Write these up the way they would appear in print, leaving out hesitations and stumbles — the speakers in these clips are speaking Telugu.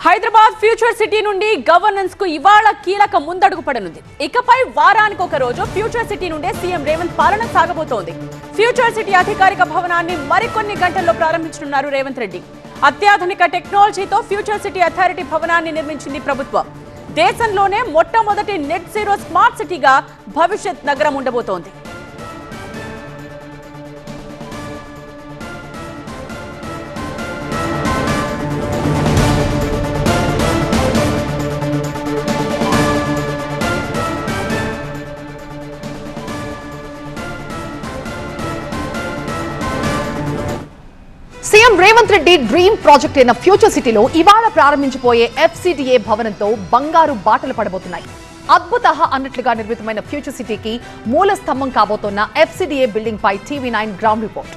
హైదరాబాద్ ఫ్యూచర్ సిటీ నుండి గవర్నెన్స్ కు ఇవాళ కీలక ముందడుగు పడనుంది. ఇకపై వారానికి ఒక రోజు ఫ్యూచర్ సిటీ నుండే సీఎం రేవంత్ పాలన సాగబోతోంది. ఫ్యూచర్ సిటీ అధికారిక భవనాన్ని మరికొన్ని గంటల్లో ప్రారంభించనున్నారు రేవంత్ రెడ్డి. అత్యాధునిక టెక్నాలజీతో ఫ్యూచర్ సిటీ అథారిటీ భవనాన్ని నిర్మించింది ప్రభుత్వం. దేశంలోనే మొట్టమొదటి నెట్ జీరో స్మార్ట్ సిటీగా భవిష్యత్ నగరం ఉండబోతోంది. CM Revanth Reddy dream project అయిన ఫ్యూచర్ సిటీలో ఇవాళ ప్రారంభించబోయే ఎఫ్సిడిఏ భవనంతో బంగారు బాటలు పడబోతున్నాయి. అద్భుత అన్నట్లుగా నిర్మితమైన ఫ్యూచర్ సిటీకి మూల స్తంభం కాబోతున్న ఎఫ్సిడిఏ బిల్డింగ్ పై టీవీ9 గ్రౌండ్ రిపోర్ట్.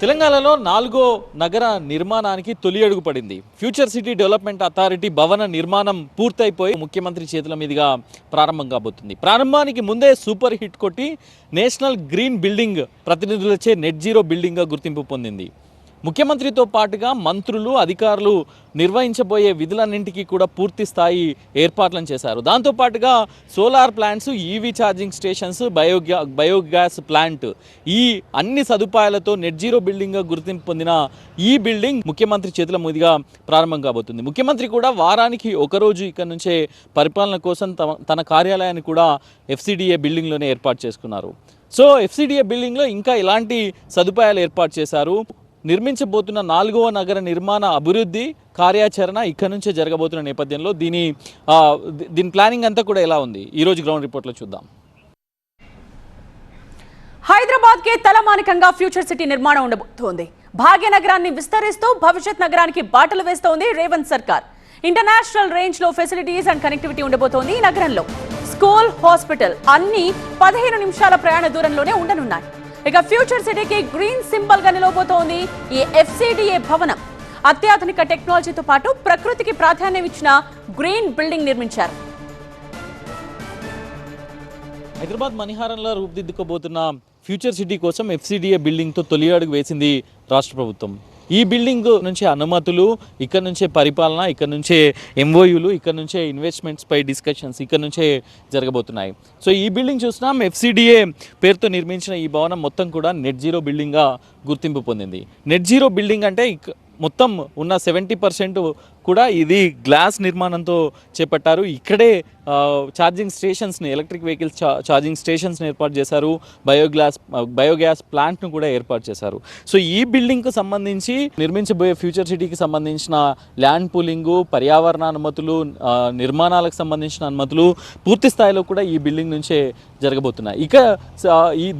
తెలంగాణలో 4వ నగర నిర్మాణానికి తొలి అడుగు పడింది. ఫ్యూచర్ సిటీ డెవలప్మెంట్ అథారిటీ భవన నిర్మాణం పూర్తయిపోయి ముఖ్యమంత్రి చేతుల మీదుగా ప్రారంభం కాబోతుంది. ప్రారంభానికి ముందే సూపర్ హిట్ కొట్టి నేషనల్ గ్రీన్ బిల్డింగ్ ప్రతినిధులచే నెట్ జీరో బిల్డింగ్గా గుర్తింపు పొందింది. ముఖ్యమంత్రితో పాటుగా మంత్రులు, అధికారులు నిర్వహించబోయే విధులన్నింటికీ కూడా పూర్తి స్థాయి ఏర్పాట్లను చేశారు. దాంతోపాటుగా solar plants, EV charging stations, biogas plant, ఈ అన్ని సదుపాయాలతో నెట్ జీరో బిల్డింగ్గా గుర్తింపు పొందిన ఈ బిల్డింగ్ ముఖ్యమంత్రి చేతుల మీదుగా ప్రారంభం కాబోతుంది. ముఖ్యమంత్రి కూడా వారానికి ఒకరోజు ఇక్కడ నుంచే పరిపాలన కోసం తన కార్యాలయాన్ని కూడా ఎఫ్సిడిఏ బిల్డింగ్లోనే ఏర్పాటు చేసుకున్నారు. సో ఎఫ్సిడిఏ బిల్డింగ్లో ఇంకా ఇలాంటి సదుపాయాలు ఏర్పాటు చేశారు. నిర్మించబోతున్న 4వ నగర నిర్మాణ అభివృద్ధి కార్యాచరణ ఇక్కడ నుంచే జరగబోతున్న నేపథ్యంలో దీని ప్లానింగ్ అంతా కూడా ఎలా ఉంది ఈరోజు గ్రౌండ్ రిపోర్ట్లో చూద్దాం. హైదరాబాద్ కే తలమానికంగా ఫ్యూచర్ సిటీ నిర్మాణం ఉండబోతోంది. భాగ్యనగరాన్ని విస్తరిస్తూ భవిష్యత్ నగరానికి బాటలు వేస్తోంది రేవంత్ సర్కార్. ఇంటర్నేషనల్ రేంజ్ లో ఫెసిలిటీస్ అండ్ కనెక్టివిటీ ఉండబోతోంది ఈ నగరంలో. స్కూల్, హాస్పిటల్ అన్ని 15 నిమిషాల ప్రయాణ దూరంలోనే ఉండనున్నాయి. ఇక ఫ్యూచర్ సిటీకి గ్రీన్ సింబల్ గా నిలవబోతోంది ఈ ఎఫ్సిడిఏ భవనం. అత్యాధునిక టెక్నాలజీతో పాటు ప్రకృతికి ప్రాధాన్యం ఇచ్చిన గ్రీన్ బిల్డింగ్ నిర్మించారు. హైదరాబాద్ మణిహారంలో రూపుదిద్దుకోబోతున్న ఫ్యూచర్ సిటీ కోసం ఎఫ్సిడిఏ బిల్డింగ్తో తొలి అడుగు వేసింది రాష్ట్ర ప్రభుత్వం. ఈ బిల్డింగ్ నుంచి అనుమతులు, ఇక్కడ నుంచే పరిపాలన, ఇక్కడ నుంచే ఎంఓయూలు, ఇక్కడ నుంచే ఇన్వెస్ట్మెంట్స్ పై డిస్కషన్స్ ఇక్కడ నుంచే జరగబోతున్నాయి. సో ఈ బిల్డింగ్ చూసినాం, ఎఫ్సిడిఏ పేరుతో నిర్మించిన ఈ భవనం మొత్తం కూడా నెట్ జీరో బిల్డింగ్గా గుర్తింపు పొందింది. నెట్ జీరో బిల్డింగ్ అంటే మొత్తం ఉన్న 70% కూడా ఇది గ్లాస్ నిర్మాణంతో చేపట్టారు. ఇక్కడే ఛార్జింగ్ స్టేషన్స్ని, ఎలక్ట్రిక్ వెహికల్స్ ఛార్జింగ్ స్టేషన్స్ని ఏర్పాటు చేశారు. బయోగ్యాస్ ప్లాంట్ను కూడా ఏర్పాటు చేశారు. సో ఈ బిల్డింగ్కు సంబంధించి నిర్మించబోయే ఫ్యూచర్ సిటీకి సంబంధించిన ల్యాండ్ పూలింగు, పర్యావరణ అనుమతులు, నిర్మాణాలకు సంబంధించిన అనుమతులు పూర్తి స్థాయిలో కూడా ఈ బిల్డింగ్ నుంచే జరగబోతున్నాయి. ఇక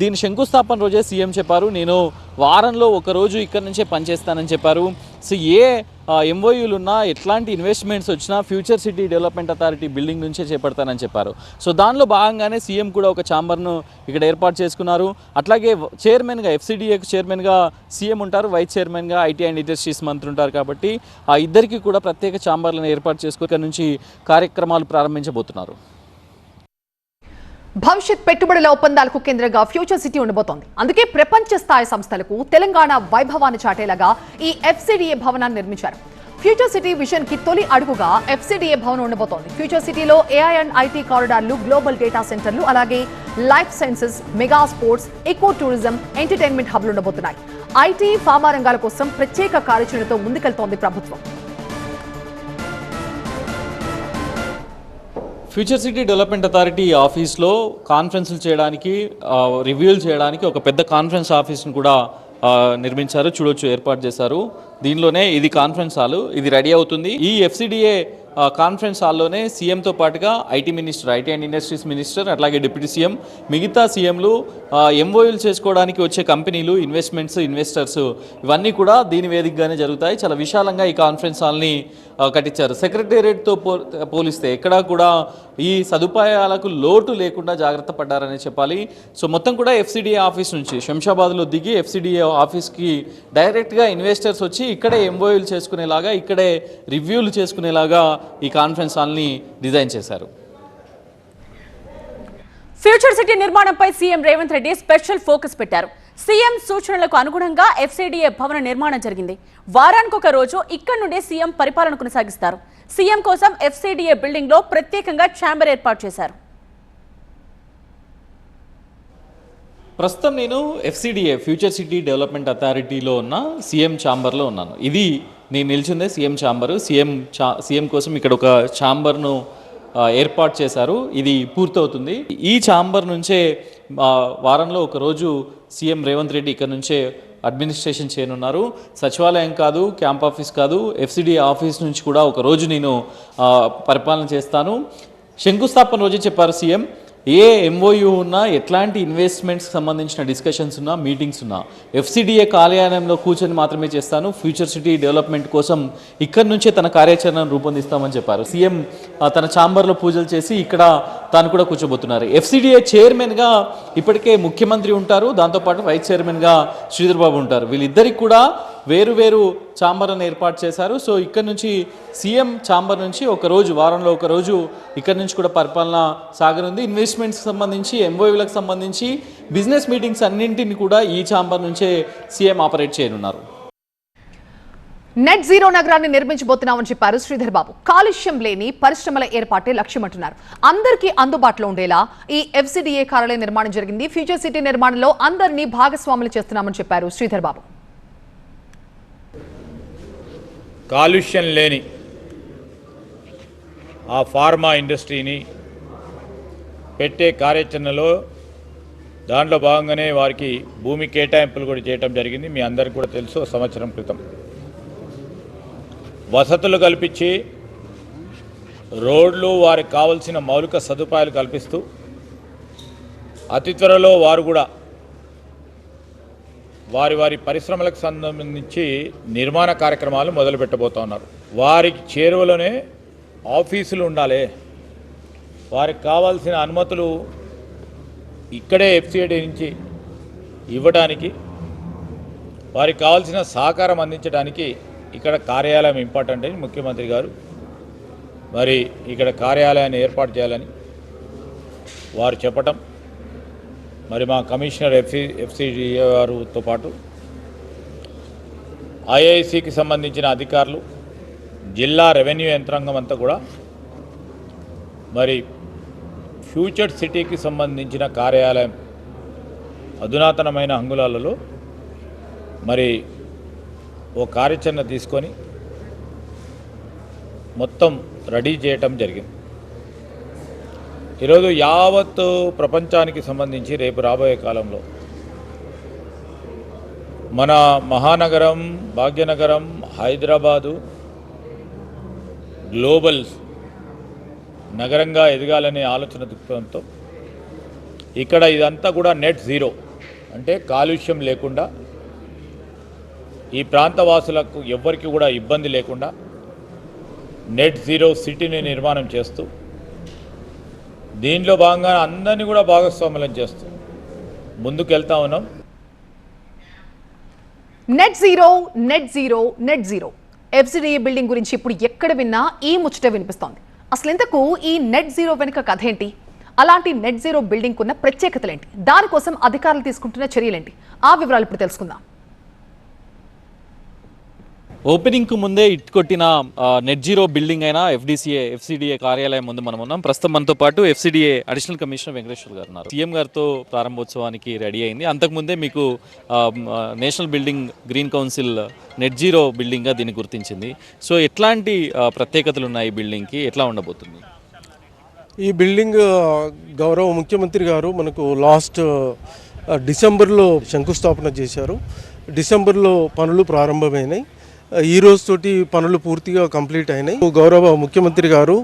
దీని శంకుస్థాపన రోజే సీఎం చెప్పారు, నేను వారంలో ఒకరోజు ఇక్కడ నుంచే పనిచేస్తానని చెప్పారు. సో ఏ ఎంఓయూలు ఉన్నా, ఎట్లాంటి ఇన్వెస్ట్మెంట్స్ వచ్చినా future city development authority building నుంచే చేపడతానని చెప్పారు. సో దానిలో భాగంగానే సీఎం కూడా ఒక ఛాంబర్ను ఇక్కడ ఏర్పాటు చేసుకున్నారు. అట్లాగే చైర్మన్గా, ఎఫ్సిడిఏకు చైర్మన్గా సీఎం ఉంటారు, వైస్ చైర్మన్గా ఐటీ అండ్ ఇండస్ట్రీస్ మంత్రి ఉంటారు. కాబట్టి ఆ ఇద్దరికి కూడా ప్రత్యేక ఛాంబర్లను ఏర్పాటు చేసుకుని ఇక్కడ నుంచి కార్యక్రమాలు ప్రారంభించబోతున్నారు. భవిష్యత్ పెట్టుబడుల ఒప్పందాలకు కేంద్రంగా ఫ్యూచర్ సిటీ ఉండబోతోంది. అందుకే ప్రపంచ స్థాయి సంస్థలకు తెలంగాణ వైభవాన్ని చాటేలాగా ఈ ఎఫ్సిడిఏ భవనాన్ని నిర్మించారు. ఫ్యూచర్ సిటీ విజన్ కి తొలి అడుగుగా ఎఫ్సిడిఏ భవనం ఉండబోతోంది. ఫ్యూచర్ సిటీలో ఏఐ అండ్ ఐటీ కారిడార్లు, గ్లోబల్ డేటా సెంటర్లు, అలాగే life sciences, mega sports, eco tourism, entertainment హబ్లు ఉండబోతున్నాయి. ఐటీ, ఫార్మా రంగాల కోసం ప్రత్యేక కార్యాచరణతో ముందుకెళ్తోంది ప్రభుత్వం. ఫ్యూచర్ సిటీ డెవలప్మెంట్ అథారిటీ ఆఫీస్లో కాన్ఫరెన్స్లు చేయడానికి, రివ్యూలు చేయడానికి ఒక పెద్ద కాన్ఫరెన్స్ ఆఫీస్ను కూడా నిర్మించారు. చూడొచ్చు, ఏర్పాటు చేశారు. దీనిలోనే ఇది కాన్ఫరెన్స్ హాల్, ఇది రెడీ అవుతుంది. ఈ ఎఫ్సిడిఏ కాన్ఫరెన్స్ హాల్లోనే సీఎంతో పాటుగా IT minister, IT and industries minister, అట్లాగే డిప్యూటీ సీఎం, మిగతా సీఎంలు, ఎంఓయూలు చేసుకోవడానికి వచ్చే కంపెనీలు, ఇన్వెస్టర్స్ ఇవన్నీ కూడా దీని వేదికగానే జరుగుతాయి. చాలా విశాలంగా ఈ కాన్ఫరెన్స్ హాల్ని కట్టించారు. సెక్రటేరియట్తో పోలిస్తే ఎక్కడా కూడా ఈ సదుపాయాలకు లోటు లేకుండా జాగ్రత్త పడ్డారని చెప్పాలి. సో మొత్తం కూడా ఎఫ్సిడిఏ ఆఫీస్ నుంచి శంషాబాద్లో దిగి ఎఫ్సిడిఏ ఆఫీస్కి డైరెక్ట్గా ఇన్వెస్టర్స్ వచ్చి ఇక్కడే ఎంఓయూలు చేసుకునేలాగా, ఇక్కడే రివ్యూలు చేసుకునేలాగా ఈ కాన్ఫరెన్స్ హాల్ని డిజైన్ చేశారు. ఫ్యూచర్ సిటీ నిర్మాణంపై CM Revanth Reddy special focus పెట్టారు. సీఎం సూచనలకు అనుగుణంగా ఎఫ్సీడీఏ భవన నిర్మాణం జరిగింది. వారానికి ఒక రోజు ఇక్కడి నుండి సీఎం పరిపాలన కొనసాగిస్తారు. సీఎం కోసం ఎఫ్సీడీఏ బిల్డింగ్ లో ప్రత్యేకంగా ఛాంబర్ ఏర్పాటు చేశారు. ప్రస్తుతం నేను ఎఫ్సీడీఏ ఫ్యూచర్ సిటీ డెవలప్మెంట్ అథారిటీలో ఉన్న సీఎం ఛాంబర్లో ఉన్నాను. ఇది నేను నిల్చుందే సీఎం ఛాంబరు. సీఎం కోసం ఇక్కడ ఒక ఛాంబర్ను ఏర్పాటు చేశారు. ఇది పూర్తవుతుంది. ఈ ఛాంబర్ నుంచే వారంలో ఒక రోజు సీఎం రేవంత్ రెడ్డి ఇక్కడ నుంచే అడ్మినిస్ట్రేషన్ చేయనున్నారు. సచివాలయం కాదు, క్యాంప్ ఆఫీస్ కాదు, ఎఫ్సీడీఏ ఆఫీస్ నుంచి కూడా ఒక రోజు నేను పరిపాలన చేస్తాను. శంకుస్థాపన రోజు చెప్పారు సీఎం, ఏ ఎంఓయూ ఉన్నా, ఎట్లాంటి ఇన్వెస్ట్మెంట్స్కి సంబంధించిన డిస్కషన్స్ ఉన్నా, మీటింగ్స్ ఉన్నా ఎఫ్సీడీఏ కార్యాలయంలో కూర్చొని మాత్రమే చేస్తాను. ఫ్యూచర్ సిటీ డెవలప్మెంట్ కోసం ఇక్కడి నుంచే తన కార్యాచరణను రూపొందిస్తామని చెప్పారు. సీఎం తన ఛాంబర్లో పూజలు చేసి ఇక్కడ తాను కూడా కూర్చోబోతున్నారు. ఎఫ్సీడీఏ చైర్మన్గా ఇప్పటికే ముఖ్యమంత్రి ఉంటారు, దాంతోపాటు వైస్ చైర్మన్గా శ్రీధర్ బాబు ఉంటారు. వీళ్ళిద్దరికి కూడా వేరు ఛాంబర్లను ఏర్పాటు చేశారు. సో ఇక్కడ నుంచి సీఎం ఛాంబర్ నుంచి వారంలో ఒక రోజు ఇక్కడ నుంచి కూడా పరిపాలన సాగనుంది. ఇన్వెస్ట్మెంట్స్కి సంబంధించి, ఎంఓయూలకు సంబంధించి, బిజినెస్ మీటింగ్స్ అన్నింటిని కూడా ఈ ఛాంబర్ నుంచే సీఎం ఆపరేట్ చేయనున్నారు. నెట్ జీరో నగరాన్ని నిర్మించబోతున్నామని చెప్పారు శ్రీధర్ బాబు. కాలుష్యం లేని పరిశ్రమల ఏర్పాటే లక్ష్యమంటున్నారు. అందరికీ అందుబాటులో ఉండేలా ఈ ఎఫ్సీడీఏ కార్యాలయ నిర్మాణం జరిగింది. ఫ్యూచర్ సిటీ నిర్మాణంలో అందరినీ భాగస్వాములు చేస్తున్నామని చెప్పారు శ్రీధర్ బాబు. కాలుష్యం లేని ఆ ఫార్మా ఇండస్ట్రీని పెట్టే కార్యాచరణలో దాంట్లో భాగంగానే వారికి భూమి కేటాయింపులు కూడా చేయటం జరిగింది. మీ అందరికీ కూడా తెలుసు, సంవత్సరం క్రితం వసతులు కల్పించి రోడ్లు, వారికి కావలసిన మౌలిక సదుపాయాలు కల్పిస్తూ అతి త్వరలో వారు కూడా వారి పరిశ్రమలకు సంబంధించి నిర్మాణ కార్యక్రమాలు మొదలు పెట్టబోతూ ఉన్నారు. వారికి చేరువలోనే ఆఫీసులు ఉండాలి. వారికి కావాల్సిన అనుమతులు ఇక్కడే ఎఫ్సీడీ నుంచి ఇవ్వడానికి, వారికి కావాల్సిన సహకారం అందించడానికి ఇక్కడ కార్యాలయం ఇంపార్టెంట్ అని ముఖ్యమంత్రి గారు మరి ఇక్కడ కార్యాలయాన్ని ఏర్పాటు చేయాలని వారు చెప్పటం, మరి మా కమిషనర్ ఎఫ్సీడీఏ గారితో పాటు ఐఐసికి సంబంధించిన అధికారులు, జిల్లా రెవెన్యూ యంత్రాంగం అంతా కూడా మరి ఫ్యూచర్ సిటీకి సంబంధించిన కార్యాలయం అధునాతనమైన అంగుళాలలో మరి ఓ కార్యాచరణ తీసుకొని మొత్తం రెడీ చేయటం జరిగింది. ఈరోజు యావత్ ప్రపంచానికి సంబంధించి రేపు రాబోయే కాలంలో మన మహానగరం, భాగ్యనగరం, హైదరాబాదు గ్లోబల్ నగరంగా ఎదగాలనే ఆలోచన దృక్పథంతో ఇక్కడ ఇదంతా కూడా నెట్ జీరో అంటే కాలుష్యం లేకుండా, ఈ ప్రాంతవాసులకు ఎవ్వరికి కూడా ఇబ్బంది లేకుండా నెట్ జీరో సిటీని నిర్మాణం చేస్తూ, దీనిలో భాగంగా అందరినీ కూడా భాగస్వామ్యం చేస్తూ ముందుకు వెళ్తా ఉన్నాం. నెట్ జీరో ఎఫ్సీడీఏ బిల్డింగ్ గురించి ఇప్పుడు ఎక్కడ విన్నా ఈ ముచ్చట వినిపిస్తోంది. అసలు ఇంతకు ఈ నెట్ జీరో వెనుక కథ ఏంటి? అలాంటి నెట్ జీరో బిల్డింగ్ ఉన్న ప్రత్యేకతలేంటి? దానికోసం అధికారులు తీసుకుంటున్న చర్యలేంటి? ఆ వివరాలు ఇప్పుడు తెలుసుకుందాం. ఓపెనింగ్కు ముందే ఇట్టుకొట్టిన నెట్ జీరో బిల్డింగ్ అయిన ఎఫ్సీడీఏ కార్యాలయం ముందు మనం ఉన్నాం. ప్రస్తుతం మనతో పాటు ఎఫ్సీడీఏ అడిషనల్ కమిషనర్ వెంకటేశ్వర్ గారు ఉన్నారు. సీఎం గారితో ప్రారంభోత్సవానికి రెడీ అయింది. అంతకుముందే మీకు national building green council net zero బిల్డింగ్గా దీన్ని గుర్తించింది. సో ఎట్లాంటి ప్రత్యేకతలు ఉన్నాయి ఈ బిల్డింగ్కి, ఎట్లా ఉండబోతుంది? ఈ బిల్డింగ్ గౌరవ ముఖ్యమంత్రి గారు మనకు లాస్ట్ డిసెంబర్లో శంకుస్థాపన చేశారు. డిసెంబర్లో పనులు ప్రారంభమైనాయి. ఈ రోజుతోటి పనులు పూర్తిగా కంప్లీట్ అయినాయి. గౌరవ ముఖ్యమంత్రి గారు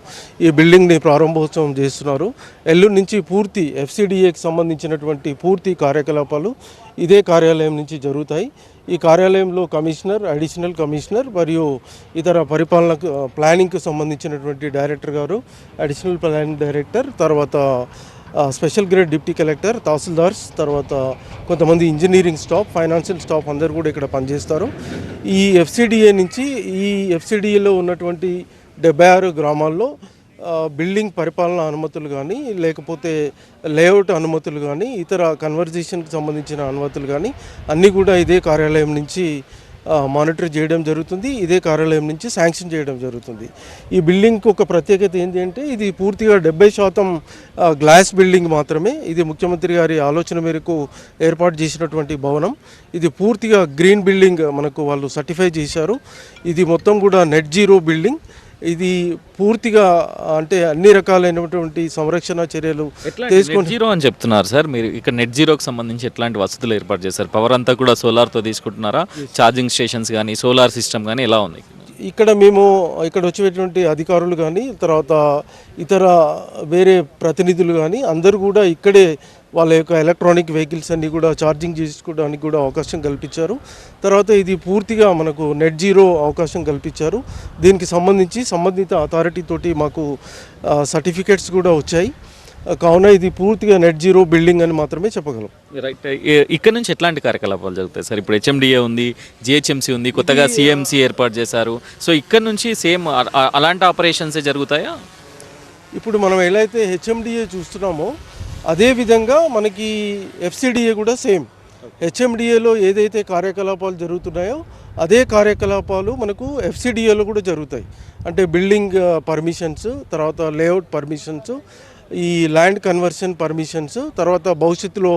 ఈ బిల్డింగ్ని ప్రారంభోత్సవం చేస్తున్నారు. ఎల్లుండి నుంచి పూర్తి ఎఫ్సీడీఏకి సంబంధించినటువంటి పూర్తి కార్యకలాపాలు ఇదే కార్యాలయం నుంచి జరుగుతాయి. ఈ కార్యాలయంలో కమిషనర్, అడిషనల్ కమిషనర్ మరియు ఇతర పరిపాలన ప్లానింగ్కి సంబంధించినటువంటి డైరెక్టర్ గారు, అడిషనల్ ప్లానింగ్ డైరెక్టర్, తర్వాత special grade deputy collector, tahsildars, తర్వాత కొంతమంది ఇంజనీరింగ్ స్టాఫ్, ఫైనాన్షియల్ స్టాఫ్ అందరూ కూడా ఇక్కడ పనిచేస్తారు. ఈ ఎఫ్సీడీఏ నుంచి ఈ ఎఫ్సీడీఏలో ఉన్నటువంటి 76 గ్రామాల్లో బిల్డింగ్ పరిపాలన అనుమతులు కానీ లేకపోతే లేఅవుట్ అనుమతులు కానీ ఇతర కన్వర్జేషన్కి సంబంధించిన అనుమతులు కానీ అన్నీ కూడా ఇదే కార్యాలయం నుంచి మానిటర్ చేయడం జరుగుతుంది, ఇదే కార్యాలయం నుంచి శాంక్షన్ చేయడం జరుగుతుంది. ఈ బిల్డింగ్కి ఒక ప్రత్యేకత ఏంటి అంటే ఇది పూర్తిగా 70% గ్లాస్ బిల్డింగ్ మాత్రమే. ఇది ముఖ్యమంత్రి గారి ఆలోచన మేరకు ఏర్పాటు చేసినటువంటి భవనం. ఇది పూర్తిగా గ్రీన్ బిల్డింగ్ మనకు వాళ్ళు సర్టిఫై చేశారు. ఇది మొత్తం కూడా నెట్ జీరో బిల్డింగ్. ఇది పూర్తిగా అంటే అన్ని రకాలైనటువంటి సంరక్షణ చర్యలు నెట్ జీరో అని చెప్తున్నారు సార్. మీరు ఇక్కడ నెట్ జీరోకి సంబంధించి ఎట్లాంటి వసతులు ఏర్పాటు చేశారు? పవర్ అంతా కూడా సోలార్తో తీసుకుంటున్నారా? ఛార్జింగ్ స్టేషన్స్ కానీ సోలార్ సిస్టమ్ కానీ ఎలా ఉంది? ఇక్కడ మేము ఇక్కడ వచ్చేటువంటి అధికారులు కానీ తర్వాత ఇతర వేరే ప్రతినిధులు కానీ అందరూ కూడా ఇక్కడే వాళ్ళ యొక్క ఎలక్ట్రానిక్ వెహికల్స్ అన్నీ కూడా ఛార్జింగ్ చేసుకోవడానికి కూడా అవకాశం కల్పించారు. తర్వాత ఇది పూర్తిగా మనకు నెట్ జీరో అవకాశం కల్పించారు. దీనికి సంబంధించి సంబంధిత అథారిటీ తోటి మాకు సర్టిఫికేట్స్ కూడా వచ్చాయి. కావున ఇది పూర్తిగా నెట్ జీరో బిల్డింగ్ అని మాత్రమే చెప్పగలం. రైట్. ఇక్కడ నుంచి ఎట్లాంటి కార్యకలాపాలు జరుగుతాయి సార్? ఇప్పుడు హెచ్ఎండిఏ ఉంది, జిహెచ్ఎంసీ ఉంది, కొత్తగా సిఎంసీ ఏర్పాటు చేశారు. సో ఇక్కడ నుంచి సేమ్ అలాంటి ఆపరేషన్సే జరుగుతాయా? ఇప్పుడు మనం ఎలా అయితే హెచ్ఎండిఏ చూస్తున్నామో అదేవిధంగా మనకి ఎఫ్సిడిఏ కూడా సేమ్. హెచ్ఎండిఏలో ఏదైతే కార్యకలాపాలు జరుగుతున్నాయో అదే కార్యకలాపాలు మనకు ఎఫ్సిడిఏలో కూడా జరుగుతాయి. అంటే బిల్డింగ్ పర్మిషన్స్, తర్వాత లేఅవుట్ పర్మిషన్స్, ఈ ల్యాండ్ కన్వర్షన్ పర్మిషన్స్, తర్వాత భవిష్యత్తులో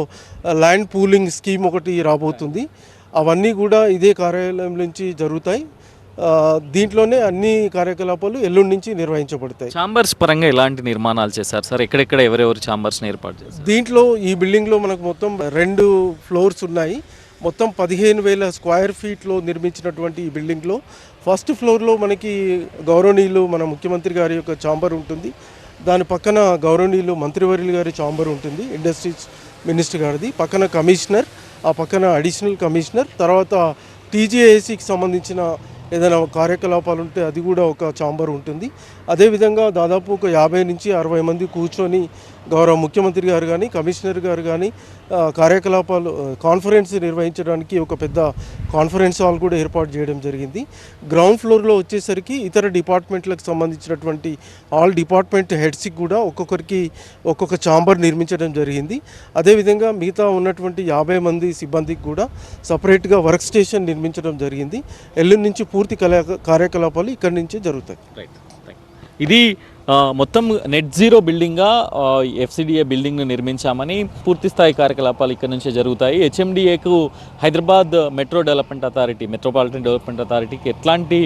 ల్యాండ్ పూలింగ్ స్కీమ్ ఒకటి రాబోతుంది. అవన్నీ కూడా ఇదే కార్యాలయం నుంచి జరుగుతాయి. దీంట్లోనే అన్ని కార్యకలాపాలు ఎల్లుండి నుంచి నిర్వహించబడతాయి. ఛాంబర్స్ పరంగా ఎలాంటి నిర్మాణాలు చేశారు సార్? ఎక్కడెక్కడ ఎవరెవరు ఛాంబర్స్ని ఏర్పాటు చేశారు? దీంట్లో ఈ బిల్డింగ్లో మనకు మొత్తం 2 ఫ్లోర్స్ ఉన్నాయి. మొత్తం 15,000 స్క్వేర్ ఫీట్లో నిర్మించినటువంటి ఈ బిల్డింగ్లో ఫస్ట్ ఫ్లోర్లో మనకి గౌరవనీయులు మన ముఖ్యమంత్రి గారి యొక్క ఛాంబర్ ఉంటుంది. దాని పక్కన గౌరవనీయులు మంత్రివర్యులు గారి ఛాంబర్ ఉంటుంది, ఇండస్ట్రీస్ మినిస్టర్ గారిది. పక్కన కమిషనర్, ఆ పక్కన అడిషనల్ కమిషనర్, తర్వాత టీజీఐసికి సంబంధించిన ఏదైనా కార్యకలాపాలు ఉంటే అది కూడా ఒక ఛాంబర్ ఉంటుంది. అదేవిధంగా దాదాపు ఒక 50 నుంచి 60 మంది కూర్చొని గౌరవ ముఖ్యమంత్రి గారు కానీ కమిషనర్ గారు కానీ కార్యకలాపాలు కాన్ఫరెన్స్ నిర్వహించడానికి ఒక పెద్ద కాన్ఫరెన్స్ హాల్ కూడా ఏర్పాటు చేయడం జరిగింది. గ్రౌండ్ ఫ్లోర్లో వచ్చేసరికి ఇతర డిపార్ట్మెంట్లకు సంబంధించినటువంటి ఆల్ డిపార్ట్మెంట్ హెడ్స్కి కూడా ఒక్కొక్కరికి ఒక్కొక్క ఛాంబర్ నిర్మించడం జరిగింది. అదేవిధంగా మిగతా ఉన్నటువంటి 50 మంది సిబ్బందికి కూడా సపరేట్గా వర్క్ స్టేషన్ నిర్మించడం జరిగింది. ఎల్లుండి నుంచి పూర్తి కార్యకలాపాలు ఇక్కడి నుంచే జరుగుతాయి. రైట్. ఇది మొత్తం నెట్ జీరో బిల్డింగ్గా ఎఫ్సిడిఏ బిల్డింగ్ను నిర్మించామని, పూర్తి స్థాయి కార్యకలాపాలు ఇక్కడ నుంచే జరుగుతాయి. హెచ్ఎండిఏకు హైదరాబాద్ మెట్రోపాలిటన్ డెవలప్మెంట్ అథారిటీకి ఎట్లాంటి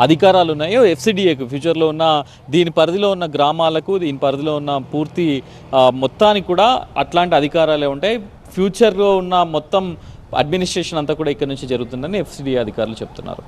అధికారాలు ఉన్నాయో ఎఫ్సిడిఏకు ఫ్యూచర్లో ఉన్న దీని పరిధిలో ఉన్న గ్రామాలకు, దీని పరిధిలో ఉన్న పూర్తి మొత్తానికి కూడా అట్లాంటి అధికారాలే ఉంటాయి. ఫ్యూచర్లో ఉన్న మొత్తం అడ్మినిస్ట్రేషన్ అంతా కూడా ఇక్కడ నుంచి జరుగుతుందని ఎఫ్సిడిఏ అధికారులు చెప్తున్నారు.